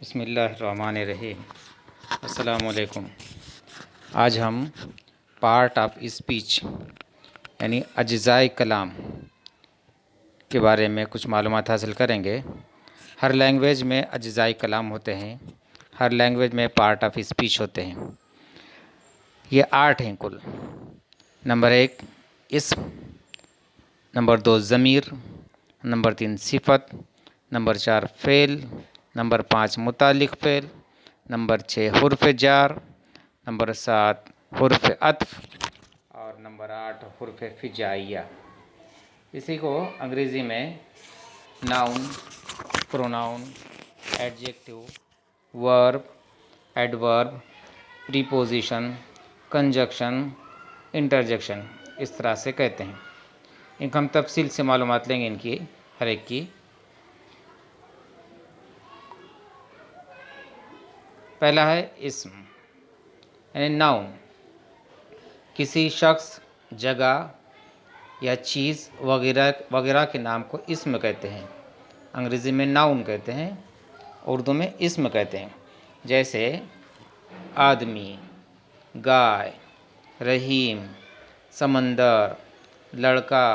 بسم اللہ الرحمن الرحیم۔ السلام علیکم۔ آج ہم پارٹ آف اسپیچ یعنی اجزائے کلام کے بارے میں کچھ معلومات حاصل کریں گے۔ ہر لینگویج میں اجزائے کلام ہوتے ہیں، ہر لینگویج میں پارٹ آف اسپیچ ہوتے ہیں۔ یہ 8 ہیں کل۔ نمبر 1 اسم، نمبر 2 ضمیر، نمبر 3 صفت، نمبر 4 فعل، نمبر 5 متعلق فعل، نمبر 6 حرف جار، نمبر 7 حرف عطف اور نمبر 8 حرف فجائیہ۔ اسی کو انگریزی میں ناؤن، پروناؤن، ایڈجیکٹیو، ورب، ایڈورب، پریپوزیشن، کنجکشن، انٹرجیکشن اس طرح سے کہتے ہیں۔ ان کو ہم تفصیل سے معلومات لیں گے ان کی ہر ایک کی۔ پہلا ہے اسم یعنی ناؤن، کسی شخص، جگہ یا چیز وغیرہ کے نام کو اسم کہتے ہیں۔ انگریزی میں ناؤن کہتے ہیں، اردو میں اسم کہتے ہیں۔ جیسے آدمی، گائے، رحیم، سمندر، لڑکا،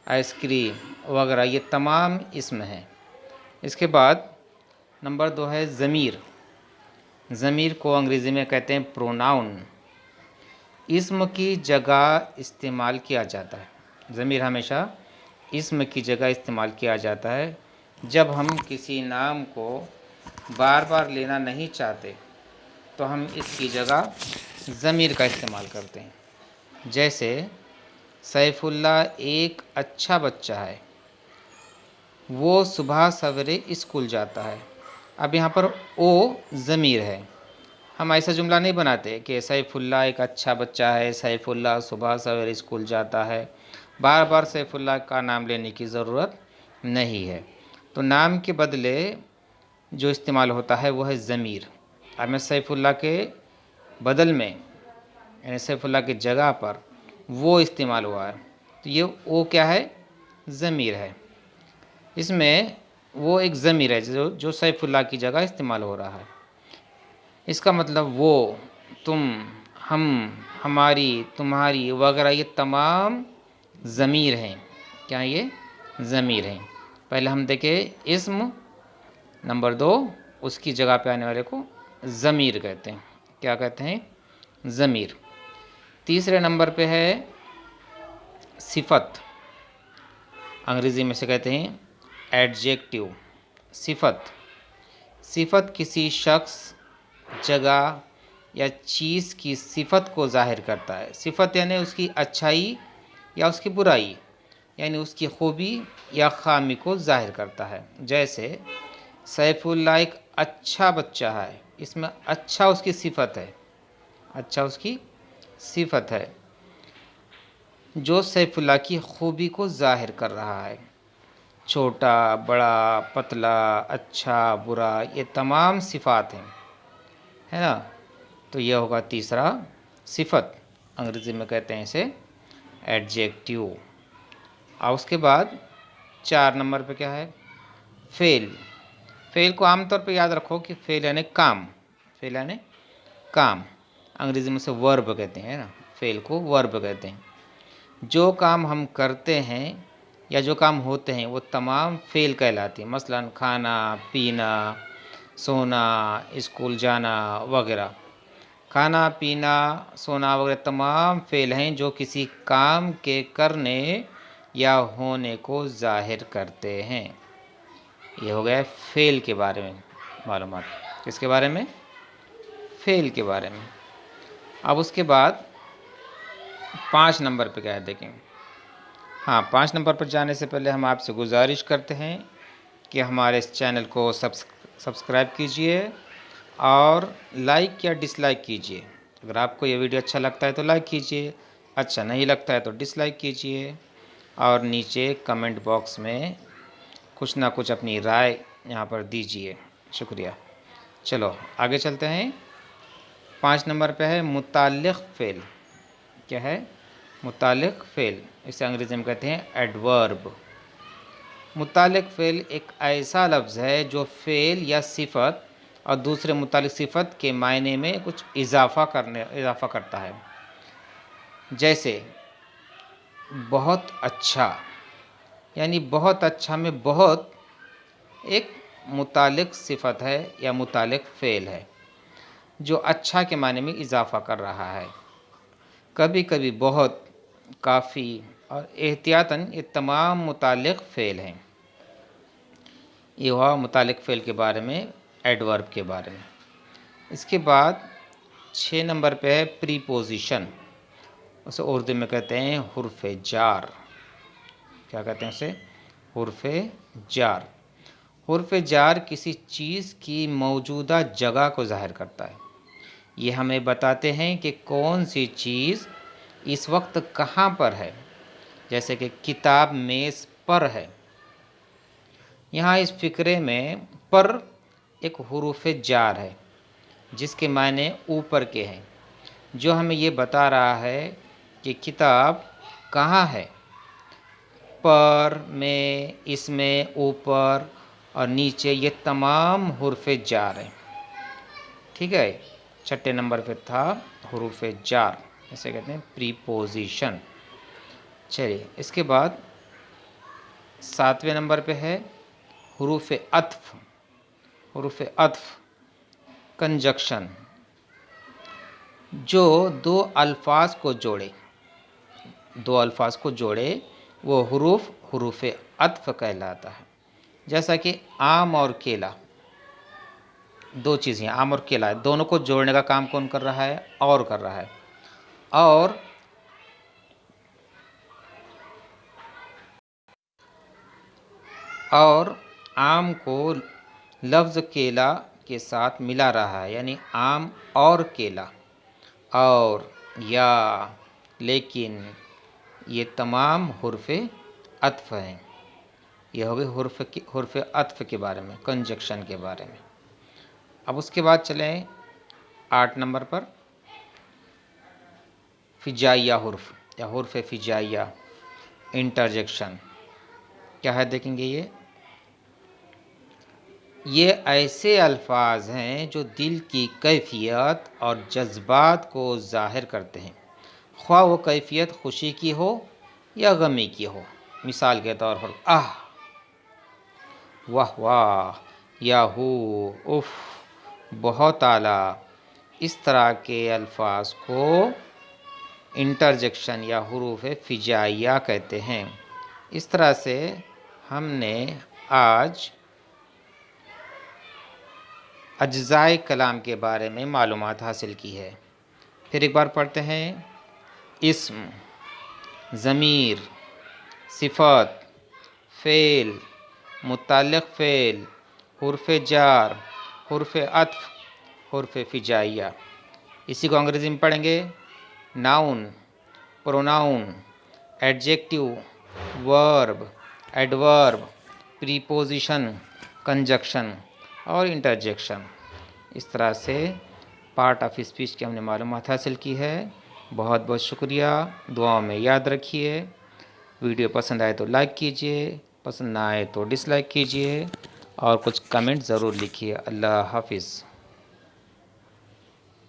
آئس کریم وغیرہ یہ تمام اسم ہیں۔ اس کے بعد نمبر 2 ہے ضمیر۔ ضمیر کو انگریزی میں کہتے ہیں پروناؤن۔ اسم کی جگہ استعمال کیا جاتا ہے۔ ضمیر ہمیشہ اسم کی جگہ استعمال کیا جاتا ہے جب ہم کسی نام کو بار بار لینا نہیں چاہتے تو ہم اس کی جگہ ضمیر کا استعمال کرتے ہیں۔ جیسے سیف اللہ ایک اچھا بچہ ہے، وہ صبح سویرے اسکول جاتا ہے۔ اب یہاں پر او ضمیر ہے۔ ہم ایسا جملہ نہیں بناتے کہ سیف اللہ ایک اچھا بچہ ہے، سیف اللہ صبح سویرے اسکول جاتا ہے۔ بار بار سیف اللہ کا نام لینے کی ضرورت نہیں ہے۔ تو نام کے بدلے جو استعمال ہوتا ہے وہ ہے ضمیر۔ اب میں سیف اللہ کے بدل میں یعنی سیف اللہ کی جگہ پر وہ استعمال ہوا ہے، تو یہ او کیا ہے؟ ضمیر ہے۔ اس میں وہ ایک ضمیر ہے جو سیف اللہ کی جگہ استعمال ہو رہا ہے۔ اس کا مطلب وہ، تم، ہم، ہماری، تمہاری وغیرہ یہ تمام ضمیر ہیں۔ کیا یہ ضمیر ہیں؟ پہلے ہم دیکھیں اسم، نمبر 2 اس کی جگہ پہ آنے والے کو ضمیر کہتے ہیں۔ کیا کہتے ہیں؟ ضمیر۔ تیسرے نمبر پہ ہے صفت۔ انگریزی میں سے کہتے ہیں ایڈجیکٹیو۔ صفت، صفت کسی شخص، جگہ یا چیز کی صفت کو ظاہر کرتا ہے۔ صفت یعنی اس کی اچھائی یا اس کی برائی، یعنی اس کی خوبی یا خامی کو ظاہر کرتا ہے۔ جیسے سیف اللہ ایک اچھا بچہ ہے، اس میں اچھا اس کی صفت ہے، اچھا اس کی صفت ہے جو سیف اللہ کی خوبی کو ظاہر کر رہا ہے۔ چھوٹا، بڑا، پتلا، اچھا، برا یہ تمام صفات ہیں، ہے نا؟ تو یہ ہوگا تیسرا صفت، انگریزی میں کہتے ہیں اسے ایڈجیکٹیو۔ اور اس کے بعد 4 نمبر پہ کیا ہے؟ فعل۔ فعل کو عام طور پہ یاد رکھو کہ فعل یعنی کام، فعل یعنی کام، انگریزی میں سے ورب کہتے ہیں نا، فعل کو ورب کہتے ہیں۔ جو کام ہم کرتے ہیں یا جو کام ہوتے ہیں وہ تمام فعل کہلاتے ہیں۔ مثلا کھانا، پینا، سونا، اسکول جانا وغیرہ۔ کھانا، پینا، سونا وغیرہ تمام فعل ہیں جو کسی کام کے کرنے یا ہونے کو ظاہر کرتے ہیں۔ یہ ہو گیا فعل کے بارے میں معلومات۔ کس کے بارے میں؟ فعل کے بارے میں۔ اب اس کے بعد 5 نمبر پہ کیا ہے دیکھیں۔ ہاں، 5 نمبر پر جانے سے پہلے ہم آپ سے گزارش کرتے ہیں کہ ہمارے اس چینل کو سبسکرائب کیجئے اور لائک یا ڈس لائک کیجئے۔ اگر آپ کو یہ ویڈیو اچھا لگتا ہے تو لائک کیجئے، اچھا نہیں لگتا ہے تو ڈس لائک کیجئے، اور نیچے کمنٹ باکس میں کچھ نہ کچھ اپنی رائے یہاں پر دیجئے۔ شکریہ۔ چلو آگے چلتے ہیں۔ 5 نمبر پہ ہے متعلق فعل۔ کیا ہے؟ متعلق فعل، اسے انگریزی میں کہتے ہیں ایڈورب۔ متعلق فعل ایک ایسا لفظ ہے جو فعل یا صفت اور دوسرے متعلق صفت کے معنی میں کچھ اضافہ کرتا ہے. جیسے بہت اچھا، یعنی بہت اچھا میں بہت ایک متعلق صفت ہے یا متعلق فعل ہے جو اچھا کے معنی میں اضافہ کر رہا ہے. کبھی کبھی بہت، کافی اور احتیاطاً یہ تمام متعلق فعل ہیں. یہ ہوا متعلق فعل کے بارے میں، ایڈورب کے بارے میں. اس کے بعد 6 نمبر پہ ہے پریپوزیشن. اسے اردو میں کہتے ہیں حرف جار. کیا کہتے ہیں اسے؟ حرف جار. حرف جار کسی چیز کی موجودہ جگہ کو ظاہر کرتا ہے. یہ ہمیں بتاتے ہیں کہ کون سی چیز اس وقت کہاں پر ہے. جیسے کہ کتاب میز پر ہے. یہاں اس فقرے میں پر ایک حروف جار ہے جس کے معنی اوپر کے ہیں، جو ہمیں یہ بتا رہا ہے کہ کتاب کہاں ہے. پر، میں، اس میں، اوپر اور نیچے، یہ تمام حروف جار ہیں. ٹھیک ہے. 6 نمبر پہ تھا حروف جار، اسے کہتے ہیں پریپوزیشن. چلیے اس کے بعد 7ویں نمبر پہ ہے حروف عطف. حروف عطف کنجکشن، جو دو الفاظ کو جوڑے وہ حروف عطف کہلاتا ہے. جیسا کہ آم اور کیلا، دو چیزیں آم اور کیلا، دونوں کو جوڑنے کا کام کون کر رہا ہے؟ اور کر رہا ہے. اور آم کو لفظ کیلا کے ساتھ ملا رہا ہے، یعنی آم اور کیلا. اور، یا، لیکن، یہ تمام حروف عطف ہیں. یہ ہو گئے حرف عطف کے بارے میں، کنجکشن کے بارے میں. اب اس کے بعد چلیں 8 نمبر پر فجائیہ حرف یا حرف فجائیہ انٹرجیکشن. کیا ہے دیکھیں گے. یہ ایسے الفاظ ہیں جو دل کی کیفیت اور جذبات کو ظاہر کرتے ہیں، خواہ وہ کیفیت خوشی کی ہو یا غمی کی ہو. مثال کے طور پر آہ، واہ واہ، یا ہو، اف، بہت اعلیٰ. اس طرح کے الفاظ کو انٹرجیکشن یا حروف فجائیہ کہتے ہیں. اس طرح سے ہم نے آج اجزائے کلام کے بارے میں معلومات حاصل کی ہے. پھر ایک بار پڑھتے ہیں. اسم، ضمیر، صفت، فعل، متعلق فعل، حرف جار، حرف عطف، حرف فجائیہ. اسی کو انگریزی میں پڑھیں گے. ناؤن، پروناؤن، ایڈجیکٹیو، ورب، ایڈورب، پریپوزیشن، کنجکشن اور انٹرجیکشن. اس طرح سے پارٹ آف اسپیچ کی ہم نے معلومات حاصل کی ہے. بہت بہت شکریہ. دعاؤں میں یاد رکھیے. ویڈیو پسند آئے تو لائک کیجیے، پسند نہ آئے تو ڈس لائک کیجیے اور کچھ کمنٹ ضرور لکھیے. اللہ حافظ.